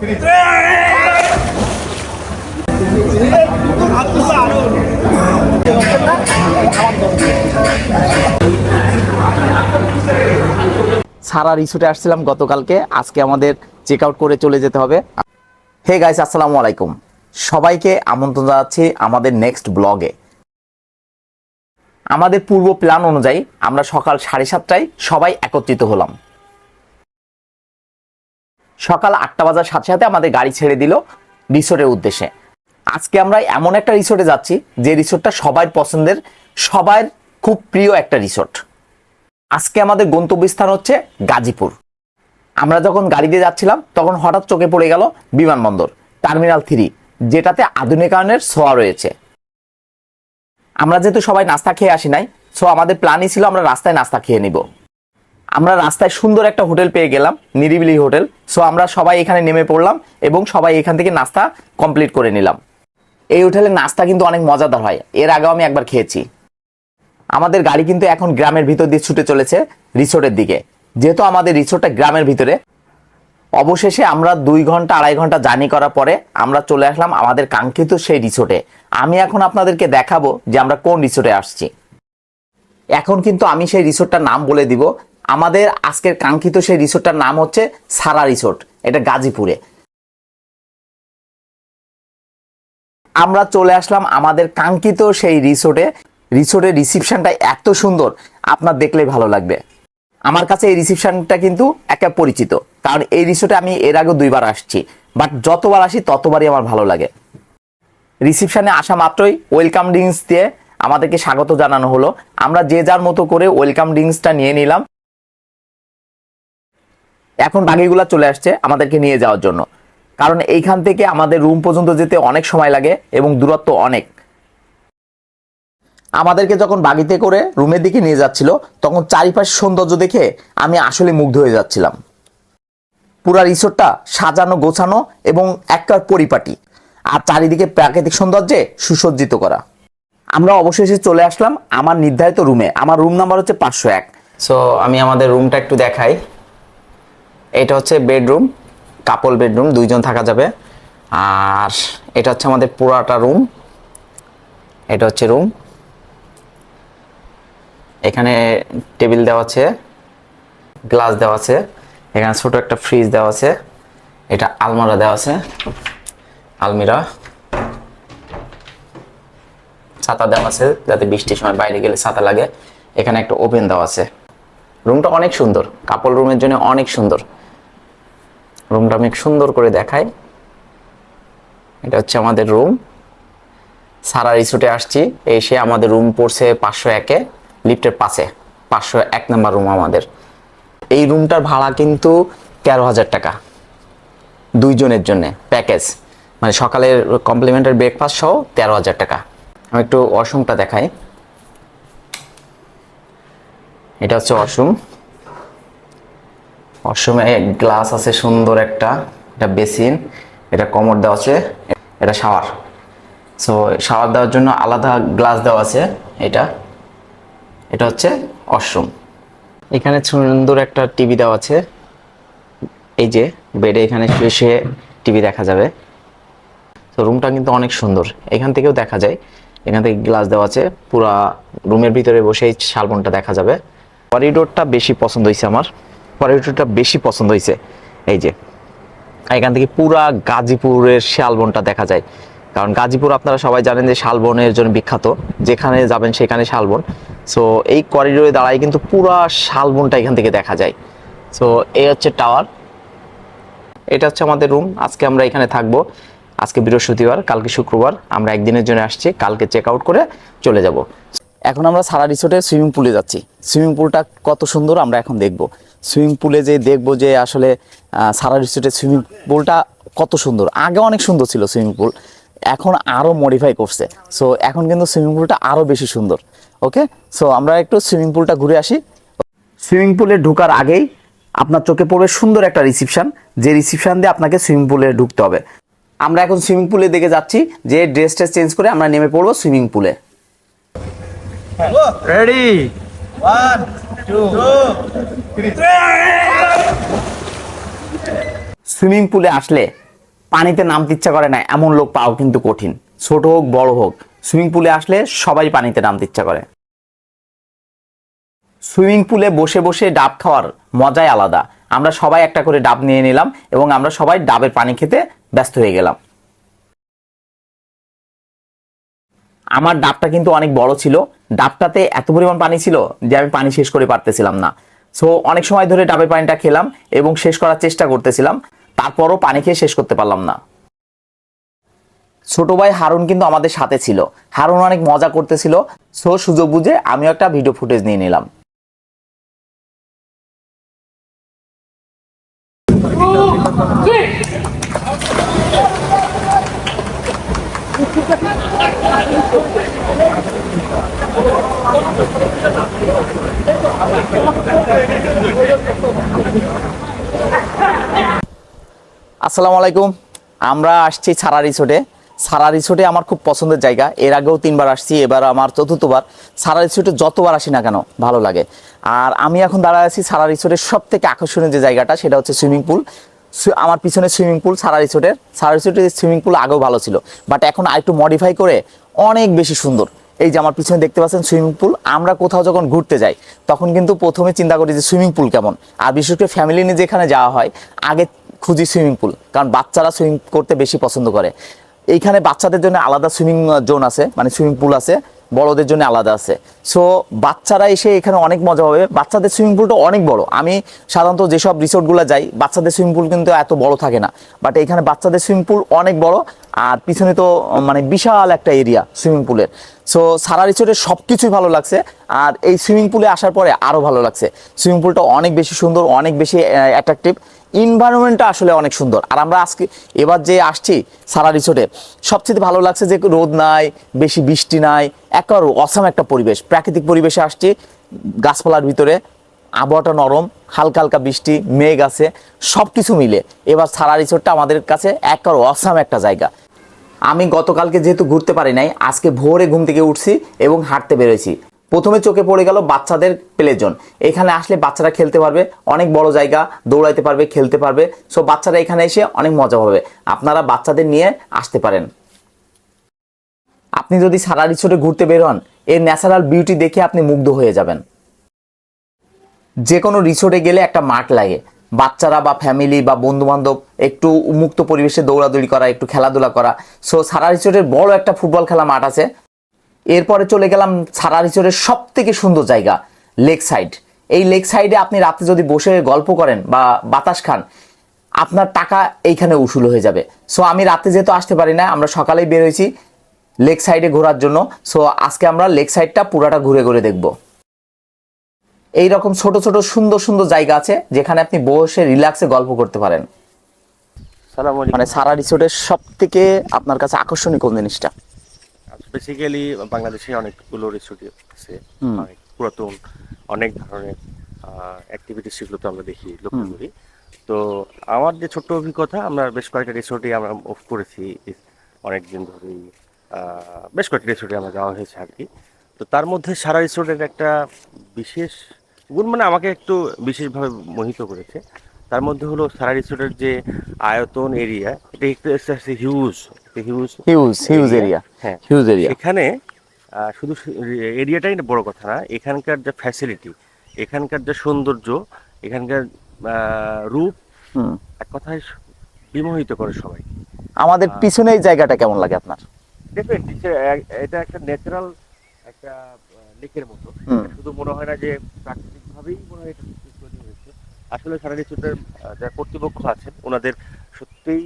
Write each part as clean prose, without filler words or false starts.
সারা রিসোর্টে আসছিলাম গতকালকে, আজকে আমাদের চেক আউট করে চলে যেতে হবে। হে গাইস, আসসালামু আলাইকুম, সবাইকে আমন্ত্রণ জানাচ্ছি আমাদের নেক্সট ব্লগে। আমাদের পূর্ব প্ল্যান অনুযায়ী আমরা সকাল 7:30টায় সবাই একত্রিত হলাম। সকাল 8টা বাজার সাথে সাথে আমাদের গাড়ি ছেড়ে দিল রিসোর্টের উদ্দেশ্যে। আজকে আমরা এমন একটা রিসোর্টে যাচ্ছি যে রিসোর্টটা সবার পছন্দের, সবার খুব প্রিয় একটা রিসোর্ট। আজকে আমাদের গন্তব্যস্থান হচ্ছে গাজীপুর। আমরা যখন গাড়িতে যাচ্ছিলাম তখন হঠাৎ চোখে পড়ে গেল বিমানবন্দর টার্মিনাল 3, যেটাতে আধুনিকায়নের ছোঁয়া রয়েছে। আমরা যেহেতু সবাই নাস্তা খেয়ে আসি নাই, সো আমাদের প্ল্যানই ছিল আমরা রাস্তায় নাস্তা খেয়ে নিব। আমরা রাস্তায় সুন্দর একটা হোটেল পেয়ে গেলাম, নিরিবিলি হোটেল। সো আমরা সবাই এখানে নেমে পড়লাম এবং সবাই এখান থেকে নাস্তা কমপ্লিট করে নিলাম। এই হোটেলের নাস্তা কিন্তু অনেক মজাদার হয়, এর আগেও আমি একবার খেয়েছি। আমাদের গাড়ি কিন্তু এখন গ্রামের ভিতর দিয়ে ছুটে চলেছে রিসোর্টের দিকে। যেহেতু আমাদের রিসোর্টটা গ্রামের ভিতরে, অবশেষে আমরা 2-2.5 ঘন্টা জার্নি করার পরে আমরা চলে আসলাম আমাদের কাঙ্ক্ষিত সেই রিসোর্টে। আমি এখন আপনাদেরকে দেখাবো যে আমরা কোন রিসোর্টে আসছি। এখন কিন্তু আমি সেই রিসোর্টটার নাম বলে দিব। আমাদের আজকের কাঙ্ক্ষিত সেই রিসোর্টটার নাম হচ্ছে সারা রিসোর্ট, এটা গাজীপুরে। আমরা চলে আসলাম আমাদের কাঙ্ক্ষিত সেই রিসোর্টে। রিসোর্টের রিসিপশনটা এত সুন্দর, আপনার দেখলেই ভালো লাগবে। আমার কাছে এই রিসিপশনটা কিন্তু একটা পরিচিত, কারণ এই রিসোর্টে আমি এর আগে 2বার আসছি, বাট যতবার আসি ততবারই আমার ভালো লাগে। রিসিপশনে আসা মাত্রই ওয়েলকাম ড্রিঙ্কস দিয়ে আমাদেরকে স্বাগত জানানো হলো। আমরা যে যার মতো করে ওয়েলকাম ড্রিঙ্কসটা নিয়ে নিলাম। এখন বাকিগুলা চলে আসছে আমাদেরকে নিয়ে যাওয়ার জন্য, কারণ এইখান থেকে আমাদের রুম পর্যন্ত যেতে অনেক সময় লাগে এবং দূরত্ব অনেক। আমাদেরকে যখন বাগিতে করে রুমের দিকে নিয়ে যাচ্ছিল তখন চারিপাশের সৌন্দর্য দেখে আমি আসলে মুগ্ধ হয়ে যাচ্ছিলাম। পুরা রিসোর্টটা সাজানো গোছানো এবং একবার পরিপাটি, আর চারিদিকে প্রাকৃতিক সৌন্দর্যে সুসজ্জিত করা। আমরা অবশেষে চলে আসলাম আমার নির্ধারিত রুমে। আমার রুম নাম্বার হচ্ছে 501। সো আমি আমাদের রুমটা একটু দেখাই। এটা হচ্ছে বেডরুম, কাপল বেডরুম, 2জন থাকা যাবে। আর এটা হচ্ছে আমাদের পুরাটা রুম। এটা হচ্ছে রুম। এখানে টেবিল দেওয়া আছে, গ্লাস দেওয়া আছে, এখানে ছোট একটা ফ্রিজ দেওয়া আছে, এটা আলমারা দেওয়া আছে, আলমিরা, ছাতা দেওয়া আছে যাতে বৃষ্টির সময় বাইরে গেলে ছাতা লাগে। এখানে একটা ওভেন দেওয়া আছে। রুমটা অনেক সুন্দর, কাপল রুমের জন্য অনেক সুন্দর। রুমটা আমি সুন্দর করে দেখাই। এটা হচ্ছে আমাদের রুম। সারা রিসোর্টে আসছি, এসে আমাদের রুম পড়ছে 501-এ, লিফটের পাশে 501 নাম্বার রুম আমাদের। এই রুমটার ভাড়া কিন্তু 13,000 টাকা 2 জনের জন্য প্যাকেজ, মানে সকালের কমপ্লিমেন্টারি ব্রেকফাস্ট সহ 13,000 টাকা। আমি একটু ওয়াশরুমটা দেখাই। এটা হচ্ছে ওয়াশরুম। ওয়াশরুমে গ্লাস আছে সুন্দর একটা, এটা বেসিন, এটা কমোড দেওয়া আছে, এটা শাওয়ার। সো শাওয়ার দেওয়ার জন্য আলাদা গ্লাস দেওয়া আছে। এটা হচ্ছে ওয়াশরুম। এখানে সুন্দর একটা টিভি দেওয়া আছে, এই যে বেডে এখানে শুয়ে শুয়ে টিভি দেখা যাবে। তো রুমটা কিন্তু অনেক সুন্দর, এখান থেকেও দেখা যায়। এখান থেকে গ্লাস দেওয়া আছে, পুরা রুমের ভিতরে বসেই শালবনটা দেখা যাবে। করিডোরটা বেশি পছন্দ হয়েছে আমার, করিডোরটা বেশি পছন্দ হয়েছে। এই যে এখান থেকে পুরা গাজীপুরের শালবনটা দেখা যায়, কারণ গাজীপুর আপনারা সবাই জানেন যে শালবনের জন্য বিখ্যাত, যেখানে যাবেন সেখানে শালবন। সো এই করিডোরে দাঁড়ায় কিন্তু পুরা শালবনটা এখান থেকে দেখা যায়। সো এই হচ্ছে টাওয়ার। এটা হচ্ছে আমাদের রুম। আজকে আমরা এখানে থাকবো। আজকে বৃহস্পতিবার, কালকে শুক্রবার। আমরা একদিনের জন্য আসছি, কালকে চেক আউট করে চলে যাব। এখন আমরা সারা রিসোর্টে সুইমিং পুলে যাচ্ছি। সুইমিং পুলটা কত সুন্দর আমরা এখন দেখব। সুইমিং পুলে যে দেখবো যে আসলে সারা রিসোর্টের সুইমিং পুলটা কত সুন্দর। আগে অনেক সুন্দর ছিল সুইমিং পুল, এখন আরও মডিফাই করছে। সো এখন কিন্তু সুইমিং পুলটা আরও বেশি সুন্দর। ওকে, সো আমরা একটু সুইমিং পুলটা ঘুরে আসি। সুইমিং পুলে ঢোকার আগেই আপনার চোখে পড়বে সুন্দর একটা রিসিপশন, যে রিসিপশন দিয়ে আপনাকে সুইমিং পুলে ঢুকতে হবে। আমরা এখন সুইমিং পুলে দিকে যাচ্ছি, যে ড্রেসটা চেঞ্জ করে আমরা নেমে পড়বো সুইমিং পুলে। রেডি 1 2 3। সুইমিং পুলে আসলে পানিতে নামতে ইচ্ছা করে না এমন লোক পাওয়া কিন্তু কঠিন। ছোট হোক বড় হোক, সুইমিং পুলে আসলে সবাই পানিতে নামতে ইচ্ছা করে। সুইমিং পুলে বসে বসে ডাব খাওয়ার মজাই আলাদা। আমরা সবাই একটা করে ডাব নিয়ে নিলাম এবং আমরা সবাই ডাবের পানি খেতে ব্যস্ত হয়ে গেলাম। আমার ডাবটা কিন্তু অনেক বড় ছিল, ডাবটাতে এত পরিমাণ পানি ছিল যে আমি পানি শেষ করে পারতেছিলাম না। সো অনেক সময় ধরে ডাবের পানিটা খেলাম এবং শেষ করার চেষ্টা করতেছিলাম, তারপরও পানি খেয়ে শেষ করতে পারলাম না। ছোট ভাই হারুন কিন্তু আমাদের সাথে ছিল, হারুন অনেক মজা করতেছিল। সো সুযোগ বুঝে আমিও একটা ভিডিও ফুটেজ নিয়ে নিলাম। আসসালামু আলাইকুম, আমরা আসছি ছাড়া রিসোর্টে। ছাড়া রিসোর্টে আমার খুব পছন্দের জায়গা, এর আগেও 3বার আসছি, এবার আমার চতুর্থবার। ছাড়া রিসোর্টে যতবার আসি না কেন ভালো লাগে। আর আমি এখন দাঁড়ায় আছি ছাড়া রিসোর্টের সব থেকে আকর্ষণীয় যে জায়গাটা, সেটা হচ্ছে সুইমিং পুল। আমার পিছনে সুইমিং পুল ছাড়া রিসোর্টের। ছাড়া রিসোর্টের সুইমিং পুল আগেও ভালো ছিল, বাট এখন আরেকটু মডিফাই করে অনেক বেশি সুন্দর। এই যে আমার পিছনে দেখতে পাচ্ছেন সুইমিং পুল। আমরা কোথাও যখন ঘুরতে যাই তখন কিন্তু প্রথমে চিন্তা করি যে সুইমিং পুল কেমন, আর বিশেষ করে ফ্যামিলি নিয়ে যেখানে যাওয়া হয় আগে খুঁজি সুইমিং পুল, কারণ বাচ্চারা সুইমিং করতে বেশি পছন্দ করে। এইখানে বাচ্চাদের জন্য আলাদা সুইমিং জোন আছে, মানে সুইমিং পুল আছে, বড়দের জন্য আলাদা আছে। সো বাচ্চারা এসে এখানে অনেক মজা হবে। বাচ্চাদের সুইমিং পুলটা অনেক বড়। আমি সাধারণত যেসব রিসোর্টগুলো যাই বাচ্চাদের সুইমিং পুল কিন্তু এত বড় থাকে না, বাট এখানে বাচ্চাদের সুইমিং পুল অনেক বড়। আর পিছনে তো মানে বিশাল একটা এরিয়া সুইমিং পুলের। সো সারা রিসোর্টের সব কিছুই ভালো লাগছে, আর এই সুইমিং পুলে আসার পরে আরও ভালো লাগছে। সুইমিং পুলটা অনেক বেশি সুন্দর, অনেক বেশি অ্যাট্রাকটিভ, এনভায়রনমেন্টটা আসলে অনেক সুন্দর। আর আমরা আজকে এবার যে আসছি সারা রিসোর্টে, সবচেয়ে ভালো লাগছে যে রোদ নাই, বেশি বৃষ্টি নাই, একেবারে অসাম একটা পরিবেশ, প্রাকৃতিক পরিবেশে আসছি, গাছপালার ভিতরে, আবহাওয়াটা নরম, হালকা হালকা বৃষ্টি, মেঘ আছে, সব কিছু মিলে এবার সারা রিসোর্টটা আমাদের কাছে একেবারে অসাম একটা জায়গা। আমি গতকালকে যেহেতু ঘুরতে পারি নাই, আজকে ভোরে ঘুম থেকে উঠছি এবং হাঁটতে বেরোইছি। প্রথমে চোখে পড়ে গেল বাচ্চাদের প্লে জোন। এখানে আসলে বাচ্চারা খেলতে পারবে, অনেক বড় জায়গা, দৌড়াইতে পারবে, খেলতে পারবে। সো বাচ্চারা এখানে এসে অনেক মজা পাবে। আপনারা বাচ্চাদের নিয়ে আসতে পারেন। আপনি যদি সারা রিসোর্টে ঘুরতে বের হন, এর ন্যাচারাল বিউটি দেখে আপনি মুগ্ধ হয়ে যাবেন। যে কোনো রিসোর্টে গেলে একটা মাঠ লাগে, বাচ্চারা বা ফ্যামিলি বা বন্ধু বান্ধব একটু মুক্ত পরিবেশে দৌড়াদৌড়ি করা, একটু খেলাধুলা করা। সো সারা রিসোর্টের বড় একটা ফুটবল খেলা মাঠ আছে। এরপরে চলে গেলাম সারা রিসোর্টের সব থেকে সুন্দর জায়গা, লেক সাইড। এই লেক সাইডে আপনি রাতে যদি বসে গল্প করেন বা বাতাস খান, আপনার টাকা এইখানে উসুল হয়ে যাবে। সো আমি রাতে যেহেতু আসতে পারি না, আমরা সকালেই বের হয়েছি লেক সাইডে ঘোরার জন্য। সো আজকে আমরা লেক সাইডটা পুরাটা ঘুরে ঘুরে দেখব। এইরকম ছোট ছোট সুন্দর সুন্দর জায়গা আছে যেখানে আপনি বসে রিল্যাক্সে গল্প করতে পারেন। মানে সারা রিসোর্টের সব থেকে আপনার কাছে আকর্ষণীয় কোন জিনিসটা? বেসিক্যালি বাংলাদেশে অনেকগুলো রিসোর্ট আছে, অনেক পুরাতন, অনেক ধরনের অ্যাক্টিভিটিস সেগুলো তো আমরা দেখি, লক্ষ্য করি। তো আমার যে ছোট্ট অভিজ্ঞতা, আমরা বেশ কয়েকটা রিসোর্টে আমরা মুভ করেছি অনেকদিন ধরেই, বেশ কয়েকটা রিসোর্টে আমরা যাওয়া হয়েছে আর কি। তো তার মধ্যে সারা রিসোর্টের একটা বিশেষ গুণ, মানে আমাকে একটু বিশেষভাবে মোহিত করেছে। তার মধ্যে হলো সারা রিসোর্টের যে আয়তন, এরিয়া, এটা একটু হিউজ হিউজ এরিয়া। হ্যাঁ, হিউজ এরিয়া। এখানে শুধু এরিয়াটাই বড় কথা না, এখানকার যে ফ্যাসিলিটি, এখানকার যে সৌন্দর্য, এখানকার রূপ, এক কথায় বিমোহিত করে সবাই। আমাদের পিছনে এই জায়গাটা কেমন লাগে আপনার? ডেফিনেটলি এটা একটা ন্যাচারাল একটা লেকের মতো। শুধু মনে হয় না যে প্রাকৃতিকভাবেই মনে হয় এটা তৈরি হয়েছে। আসলে সারা রিসোর্টের যারা কর্তৃপক্ষ আছেন, ওনাদের সত্যিই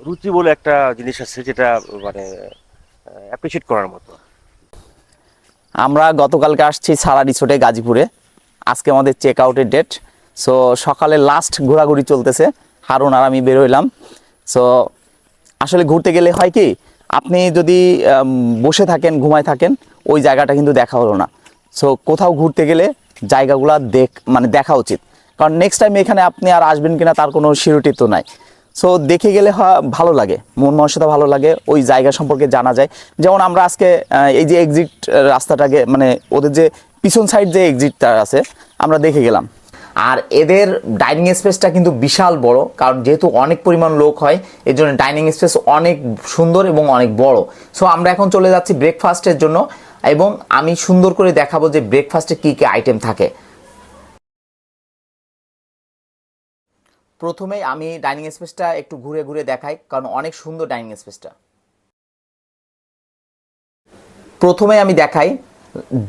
রুচি বলে একটা জিনিস আছে, যেটা মানে অ্যাপ্রিশিয়েট করার মতো। আমরা গতকালকে আসছি সারা রিসোর্টে গাজীপুরে। আজকে আমাদের চেক আউটের ডেট। সো সকালে লাস্ট ঘোরাঘুরি চলতেছে, হারুন আর আমি বের হইলাম। সো আসলে ঘুরতে গেলে হয় কি, আপনি যদি বসে থাকেন, ঘুমায় থাকেন, ওই জায়গাটা কিন্তু দেখা হলো না। সো কোথাও ঘুরতে গেলে জায়গাগুলো দেখা উচিত, কারণ নেক্সট টাইম এখানে আপনি আর আসবেন কিনা তার কোনো সিউরিটি তো নাই। সো দেখে গেলে ভালো লাগে, মন মানসিকতা ভালো লাগে, ওই জায়গা সম্পর্কে জানা যায়। যেমন আমরা আজকে এই যে এক্সিট রাস্তাটাকে, মানে ওদের যে পিছন সাইড যে এক্সিটটা আছে, আমরা দেখে গেলাম। আর এদের ডাইনিং স্পেসটা কিন্তু বিশাল বড়, কারণ যেহেতু অনেক পরিমাণ লোক হয় এর জন্য ডাইনিং স্পেস অনেক সুন্দর এবং অনেক বড়। সো আমরা এখন চলে যাচ্ছি ব্রেকফাস্টের জন্য এবং আমি সুন্দর করে দেখাবো যে ব্রেকফাস্টে কী কী আইটেম থাকে। প্রথমেই আমি ডাইনিং স্পেসটা একটু ঘুরে ঘুরে দেখাই, কারণ অনেক সুন্দর ডাইনিং স্পেসটা। প্রথমে আমি দেখাই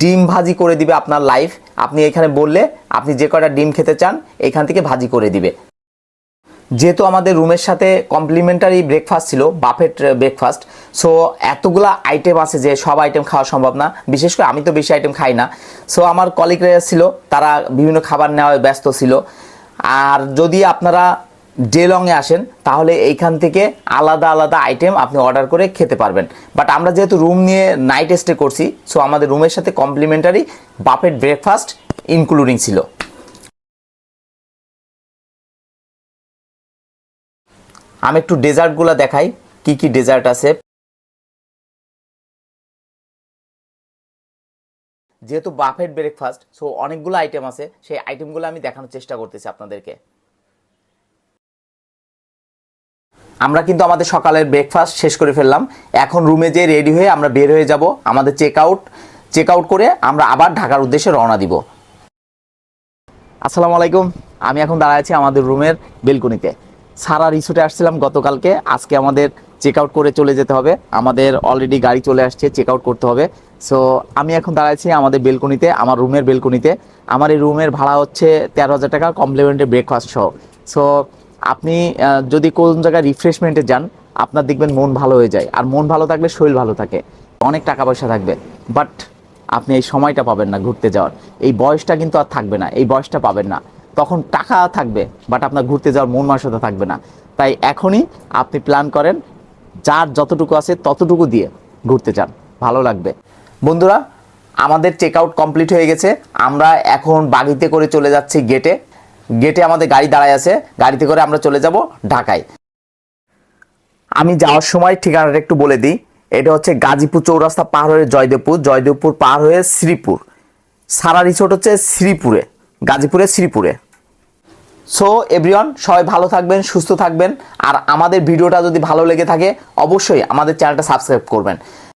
ডিম ভাজি করে দিবে আপনার লাইফ। আপনি এখানে বললে আপনি যে কয়টা ডিম খেতে চান এখান থেকে ভাজি করে দিবে। যেহেতু আমাদের রুমের সাথে কমপ্লিমেন্টারি ব্রেকফাস্ট ছিল, বাফেট ব্রেকফাস্ট, সো এতগুলা আইটেম আছে যে সব আইটেম খাওয়া সম্ভব না। বিশেষ করে আমি তো বেশি আইটেম খাই না, সো আমার কলিগরা ছিল, তারা বিভিন্ন খাবার নেওয়ায় ব্যস্ত ছিল। আর যদি আপনারা ডে লংয়ে আসেন তাহলে এইখান থেকে আলাদা আলাদা আইটেম আপনি অর্ডার করে খেতে পারবেন। বাট আমরা যেহেতু রুম নিয়ে নাইট স্টে করছি, সো আমাদের রুমের সাথে কমপ্লিমেন্টারি বাফেট ব্রেকফাস্ট ইনক্লুডিং ছিল। আমি একটু ডেজার্টগুলো দেখাই, কি কি ডেজার্ট আছে। যেহেতু বাফেট ব্রেকফাস্ট, সো অনেকগুলো আইটেম আছে, সেই আইটেমগুলো আমি দেখানোর চেষ্টা করতেছি আপনাদেরকে। আমরা কিন্তু আমাদের সকালের ব্রেকফাস্ট শেষ করে ফেললাম। এখন রুমে যেয়ে রেডি হয়ে আমরা বের হয়ে যাব। আমাদের চেক আউট করে আমরা আবার ঢাকার উদ্দেশ্যে রওনা দিব। আসসালামু আলাইকুম। আমি এখন দাঁড়ায় আছি আমাদের রুমের বেলকনিতে। সারা রিসোর্টে আসছিলাম গতকালকে, আজকে আমাদের চেক আউট করে চলে যেতে হবে। আমাদের অলরেডি গাড়ি চলে আসছে, চেক আউট করতে হবে। সো আমি এখন দাঁড়াচ্ছি আমাদের বেলকনিতে, আমার রুমের বেলকনিতে। আমার এই রুমের ভাড়া হচ্ছে 13,000 টাকা কমপ্লিমেন্টারি ব্রেকফাস্ট সহ। সো আপনি যদি কোন জায়গায় রিফ্রেশমেন্টে যান, আপনার দেখবেন মন ভালো হয়ে যায়, আর মন ভালো থাকলে শরীর ভালো থাকে, অনেক টাকা পয়সা থাকবে, বাট আপনি এই সময়টা পাবেন না ঘুরতে যাওয়ার। এই বয়সটা কিন্তু আর থাকবে না, এই বয়সটা পাবেন না। তখন টাকা থাকবে বাট আপনার ঘুরতে যাওয়ার মন মানসিকতা থাকবে না। তাই এখনই আপনি প্ল্যান করেন, যার যতটুকু আছে ততটুকু দিয়ে ঘুরতে যান, ভালো লাগবে। বন্ধুরা, আমাদের চেক আউট কমপ্লিট হয়ে গেছে। আমরা এখন বাগিতে করে চলে যাচ্ছি গেটে আমাদের গাড়ি দাঁড়ায় আছে, গাড়িতে করে আমরা চলে যাব ঢাকায়। আমি যাওয়ার সময় ঠিকানাটা একটু বলে দিই। এটা হচ্ছে গাজীপুর চৌরাস্তা পার হয়ে জয়দেবপুর পার হয়ে শ্রীপুর। সারা রিসোর্ট হচ্ছে শ্রীপুরে, গাজীপুরের শ্রীপুরে। সো এভরিওয়ান, সবাই ভালো থাকবেন, সুস্থ থাকবেন। আর আমাদের ভিডিওটা যদি ভালো লেগে থাকে অবশ্যই আমাদের চ্যানেলটা সাবস্ক্রাইব করবেন।